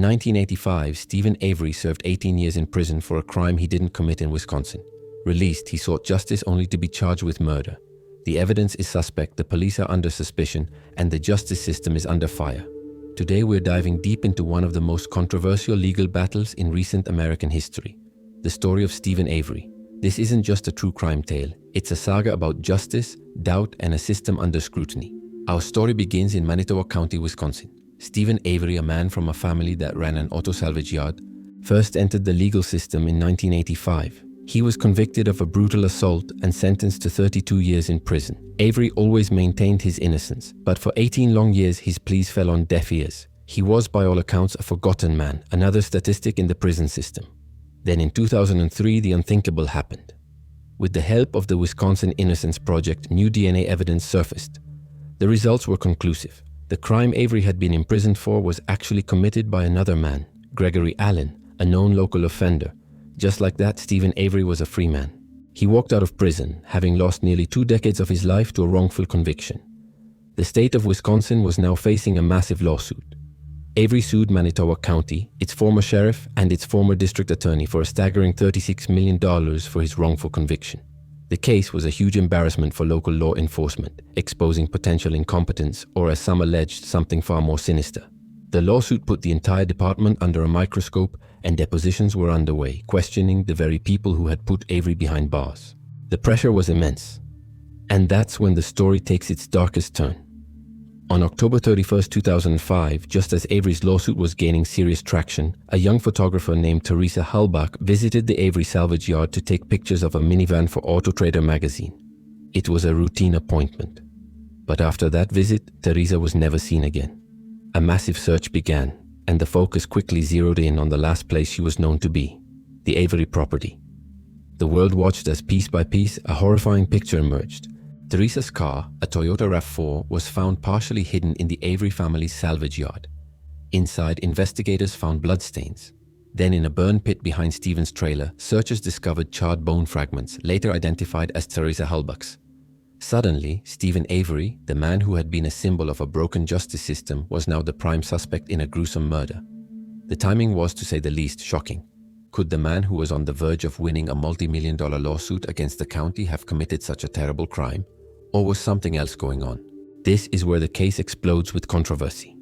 In 1985, Steven Avery served 18 years in prison for a crime he didn't commit in Wisconsin. Released, he sought justice only to be charged with murder. The evidence is suspect, the police are under suspicion, and the justice system is under fire. Today we're diving deep into one of the most controversial legal battles in recent American history. The story of Steven Avery. This isn't just a true crime tale, it's a saga about justice, doubt, and a system under scrutiny. Our story begins in Manitowoc County, Wisconsin. Steven Avery, a man from a family that ran an auto salvage yard, first entered the legal system in 1985. He was convicted of a brutal assault and sentenced to 32 years in prison. Avery always maintained his innocence, but for 18 long years his pleas fell on deaf ears. He was, by all accounts, a forgotten man, another statistic in the prison system. Then in 2003, the unthinkable happened. With the help of the Wisconsin Innocence Project, new DNA evidence surfaced. The results were conclusive. The crime Avery had been imprisoned for was actually committed by another man, Gregory Allen, a known local offender. Just like that, Steven Avery was a free man. He walked out of prison, having lost nearly 2 decades of his life to a wrongful conviction. The state of Wisconsin was now facing a massive lawsuit. Avery sued Manitowoc County, its former sheriff, and its former district attorney for a staggering $36 million for his wrongful conviction. The case was a huge embarrassment for local law enforcement, exposing potential incompetence, or as some alleged, something far more sinister. The lawsuit put the entire department under a microscope, and depositions were underway, questioning the very people who had put Avery behind bars. The pressure was immense. And that's when the story takes its darkest turn. On October 31, 2005, just as Avery's lawsuit was gaining serious traction, a young photographer named Teresa Halbach visited the Avery salvage yard to take pictures of a minivan for Auto Trader magazine. It was a routine appointment. But after that visit, Teresa was never seen again. A massive search began, and the focus quickly zeroed in on the last place she was known to be, the Avery property. The world watched as piece by piece, a horrifying picture emerged. Teresa's car, a Toyota RAV4, was found partially hidden in the Avery family's salvage yard. Inside, investigators found bloodstains. Then in a burn pit behind Steven's trailer, searchers discovered charred bone fragments, later identified as Teresa Halbach's. Suddenly, Steven Avery, the man who had been a symbol of a broken justice system, was now the prime suspect in a gruesome murder. The timing was, to say the least, shocking. Could the man who was on the verge of winning a multi-million-dollar lawsuit against the county have committed such a terrible crime? Or was something else going on? This is where the case explodes with controversy.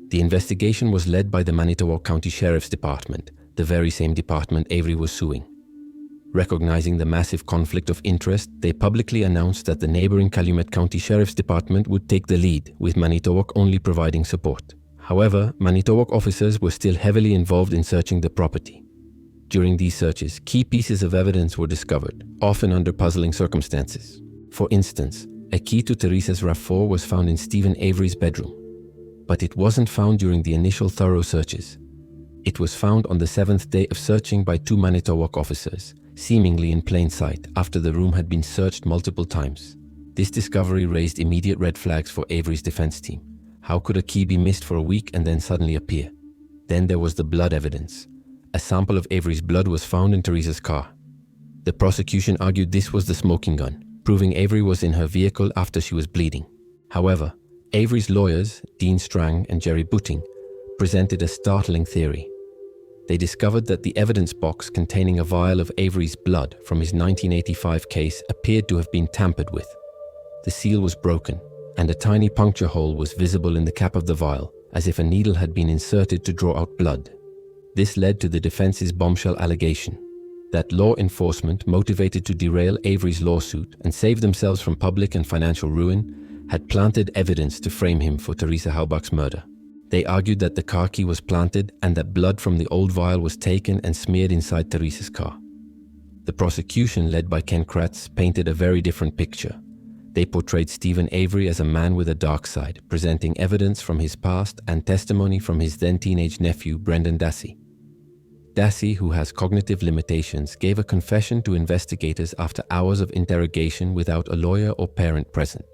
The investigation was led by the Manitowoc County Sheriff's Department, the very same department Avery was suing. Recognizing the massive conflict of interest, they publicly announced that the neighboring Calumet County Sheriff's Department would take the lead, with Manitowoc only providing support. However, Manitowoc officers were still heavily involved in searching the property. During these searches, key pieces of evidence were discovered, often under puzzling circumstances. For instance, a key to Teresa's RAV4 was found in Steven Avery's bedroom. But it wasn't found during the initial thorough searches. It was found on the 7th day of searching by 2 Manitowoc officers, seemingly in plain sight after the room had been searched multiple times. This discovery raised immediate red flags for Avery's defense team. How could a key be missed for a week and then suddenly appear? Then there was the blood evidence. A sample of Avery's blood was found in Teresa's car. The prosecution argued this was the smoking gun, proving Avery was in her vehicle after she was bleeding. However, Avery's lawyers, Dean Strang and Jerry Butting, presented a startling theory. They discovered that the evidence box containing a vial of Avery's blood from his 1985 case appeared to have been tampered with. The seal was broken, and a tiny puncture hole was visible in the cap of the vial, as if a needle had been inserted to draw out blood. This led to the defense's bombshell allegation that law enforcement, motivated to derail Avery's lawsuit and save themselves from public and financial ruin, had planted evidence to frame him for Teresa Halbach's murder. They argued that the car key was planted and that blood from the old vial was taken and smeared inside Teresa's car. The prosecution, led by Ken Kratz, painted a very different picture. They portrayed Steven Avery as a man with a dark side, presenting evidence from his past and testimony from his then-teenage nephew, Brendan Dassey. Dassey, who has cognitive limitations, gave a confession to investigators after hours of interrogation without a lawyer or parent present.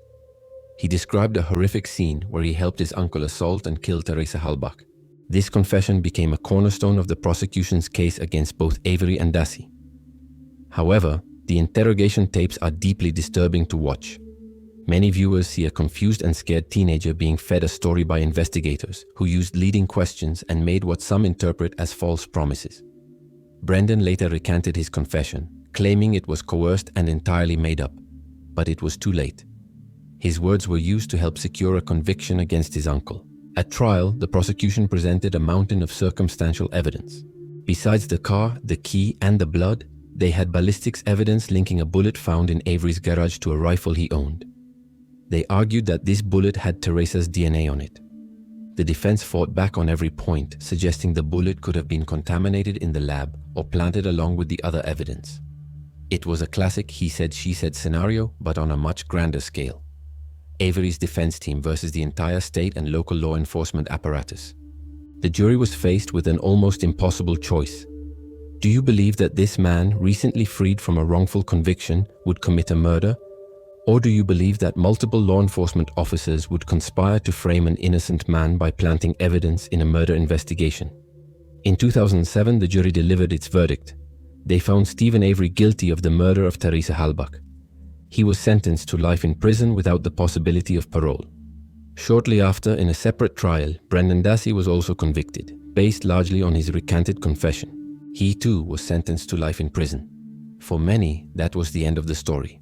He described a horrific scene where he helped his uncle assault and kill Teresa Halbach. This confession became a cornerstone of the prosecution's case against both Avery and Dassey. However, the interrogation tapes are deeply disturbing to watch. Many viewers see a confused and scared teenager being fed a story by investigators who used leading questions and made what some interpret as false promises. Brendan later recanted his confession, claiming it was coerced and entirely made up, but it was too late. His words were used to help secure a conviction against his uncle. At trial, the prosecution presented a mountain of circumstantial evidence. Besides the car, the key, and the blood, they had ballistics evidence linking a bullet found in Avery's garage to a rifle he owned. They argued that this bullet had Teresa's DNA on it. The defense fought back on every point, suggesting the bullet could have been contaminated in the lab or planted along with the other evidence. It was a classic he said, she said scenario, but on a much grander scale. Avery's defense team versus the entire state and local law enforcement apparatus. The jury was faced with an almost impossible choice. Do you believe that this man, recently freed from a wrongful conviction, would commit a murder? Or do you believe that multiple law enforcement officers would conspire to frame an innocent man by planting evidence in a murder investigation? In 2007, the jury delivered its verdict. They found Steven Avery guilty of the murder of Teresa Halbach. He was sentenced to life in prison without the possibility of parole. Shortly after, in a separate trial, Brendan Dassey was also convicted, based largely on his recanted confession. He too was sentenced to life in prison. For many, that was the end of the story.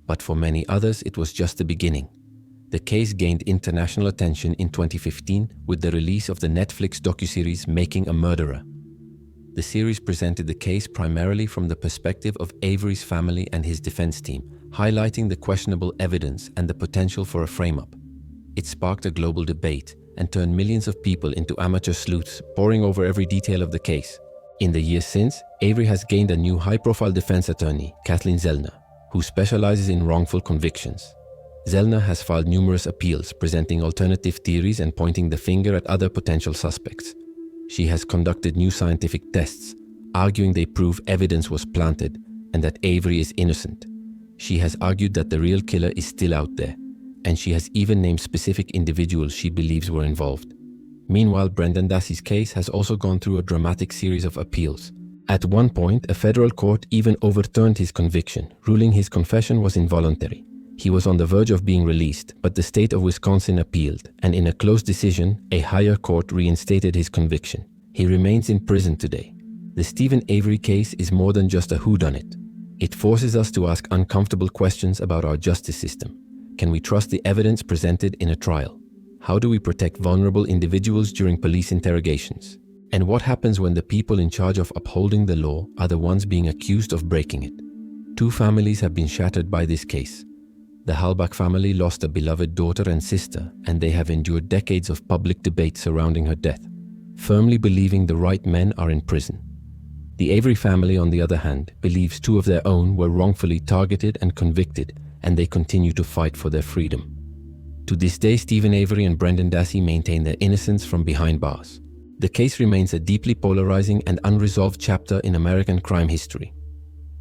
But for many others, it was just the beginning. The case gained international attention in 2015 with the release of the Netflix docuseries Making a Murderer. The series presented the case primarily from the perspective of Avery's family and his defense team, highlighting the questionable evidence and the potential for a frame-up. It sparked a global debate and turned millions of people into amateur sleuths, poring over every detail of the case. In the years since, Avery has gained a new high-profile defense attorney, Kathleen Zellner, who specializes in wrongful convictions. Zellner has filed numerous appeals, presenting alternative theories and pointing the finger at other potential suspects. She has conducted new scientific tests, arguing they prove evidence was planted and that Avery is innocent. She has argued that the real killer is still out there, and she has even named specific individuals she believes were involved. Meanwhile, Brendan Dassey's case has also gone through a dramatic series of appeals. At one point, a federal court even overturned his conviction, ruling his confession was involuntary. He was on the verge of being released, but the state of Wisconsin appealed, and in a close decision, a higher court reinstated his conviction. He remains in prison today. The Steven Avery case is more than just a whodunit. It forces us to ask uncomfortable questions about our justice system. Can we trust the evidence presented in a trial? How do we protect vulnerable individuals during police interrogations? And what happens when the people in charge of upholding the law are the ones being accused of breaking it? Two families have been shattered by this case. The Halbach family lost a beloved daughter and sister, and they have endured decades of public debate surrounding her death, firmly believing the right men are in prison. The Avery family, on the other hand, believes two of their own were wrongfully targeted and convicted, and they continue to fight for their freedom. To this day, Steven Avery and Brendan Dassey maintain their innocence from behind bars. The case remains a deeply polarizing and unresolved chapter in American crime history.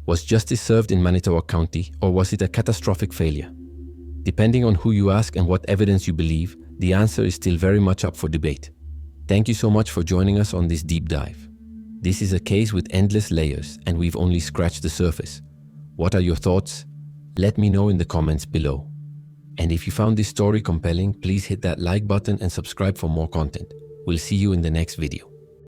Was justice served in Manitowoc County, or was it a catastrophic failure? Depending on who you ask and what evidence you believe, the answer is still very much up for debate. Thank you so much for joining us on this deep dive. This is a case with endless layers, and we've only scratched the surface. What are your thoughts? Let me know in the comments below. And if you found this story compelling, please hit that like button and subscribe for more content. We'll see you in the next video.